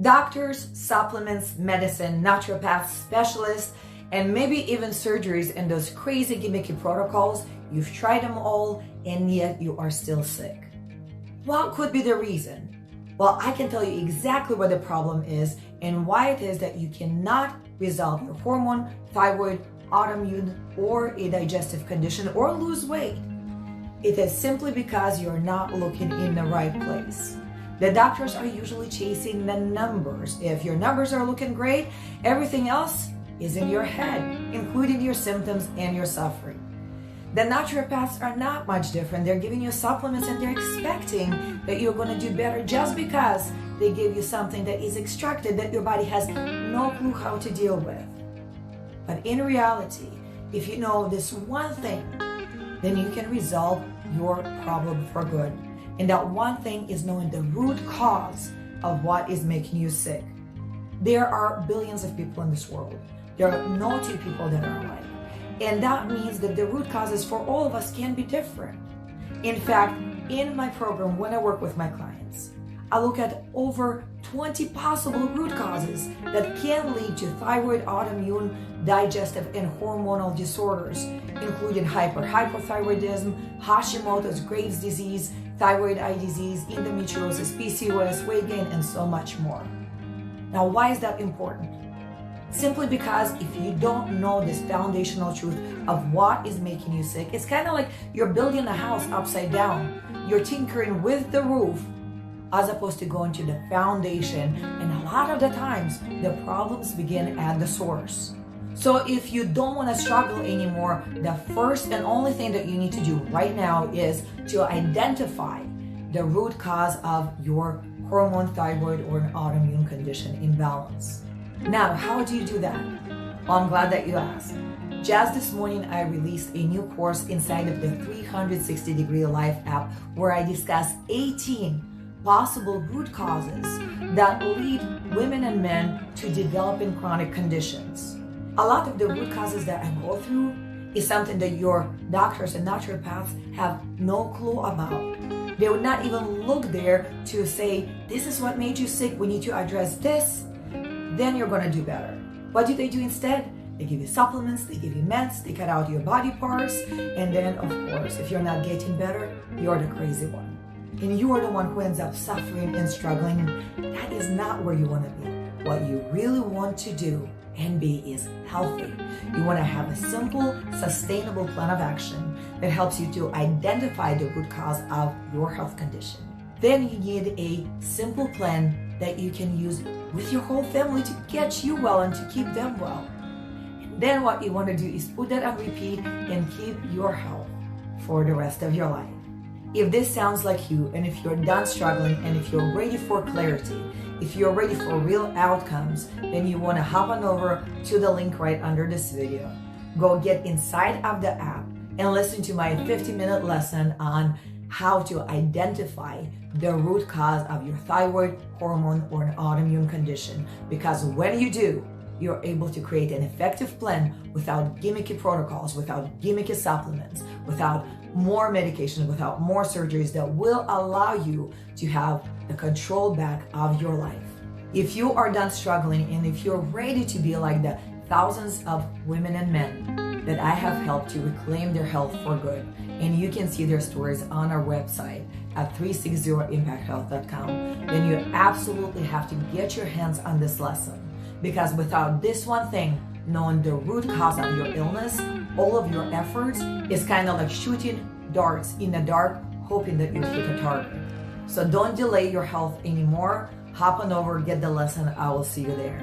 Doctors, supplements, medicine, naturopaths, specialists, and maybe even surgeries and those crazy gimmicky protocols, you've tried them all and yet you are still sick. What could be the reason? Well, I can tell you exactly what the problem is and why it is that you cannot resolve your hormone, thyroid, autoimmune, or a digestive condition or lose weight. It is simply because you're not looking in the right place. The doctors are usually chasing the numbers. If your numbers are looking great, everything else is in your head, including your symptoms and your suffering. The naturopaths are not much different. They're giving you supplements and they're expecting that you're going to do better just because they give you something that is extracted that your body has no clue how to deal with. But in reality, if you know this one thing, then you can resolve your problem for good. And that one thing is knowing the root cause of what is making you sick. There are billions of people in this world. There are no two people that are alike. And that means that the root causes for all of us can be different. In fact, in my program, when I work with my clients, I look at over 20 possible root causes that can lead to thyroid, autoimmune, digestive, and hormonal disorders, including hyperthyroidism, hashimotos, gravesdisease, thyroid eye disease, endometriosis, PCOS, weight gain, and so much more. Now, why is that important? Simply because if you don't know this foundational truth of what is making you sick, it's kind of like you're building a house upside down. You're tinkering with the roof as opposed to going to the foundation. And a lot of the times, the problems begin at the source. So if you don't want to struggle anymore, the first and only thing that you need to do right now is to identify the root cause of your hormone, thyroid, or an autoimmune condition imbalance. Now, how do you do that? Well, I'm glad that you asked. Just this morning, I released a new course inside of the 360 Degree Life app where I discuss 18 possible root causes that lead women and men to developing chronic conditions. A lot of the root causes that I go through is something that your doctors and naturopaths have no clue about. They would not even look there to say, this is what made you sick, we need to address this, then you're going to do better. What do they do instead? They give you supplements, they give you meds, they cut out your body parts, and then of course, if you're not getting better, you're the crazy one. And you are the one who ends up suffering and struggling. That is not where you want to be. What you really want to do and be is healthy. You want to have a simple, sustainable plan of action that helps you to identify the root cause of your health condition. Then you need a simple plan that you can use with your whole family to get you well and to keep them well. And then what you want to do is put that on repeat and keep your health for the rest of your life. If this sounds like you, and if you're done struggling, and if you're ready for clarity, if you're ready for real outcomes, then you want to hop on over to the link right under this video. Go get inside of the app and listen to my 50-minute lesson on how to identify the root cause of your thyroid, hormone, or an autoimmune condition. Because when you do, you're able to create an effective plan without gimmicky protocols, without gimmicky supplements, without more medication, without more surgeries that will allow you to have the control back of your life. If you are done struggling and if you're ready to be like the thousands of women and men that I have helped to reclaim their health for good, and you can see their stories on our website at 360impacthealth.com, then you absolutely have to get your hands on this lesson. Because without this one thing, knowing the root cause of your illness, all of your efforts is kind of like shooting darts in the dark, hoping that you hit a target. So don't delay your health anymore. Hop on over, get the lesson. I will see you there.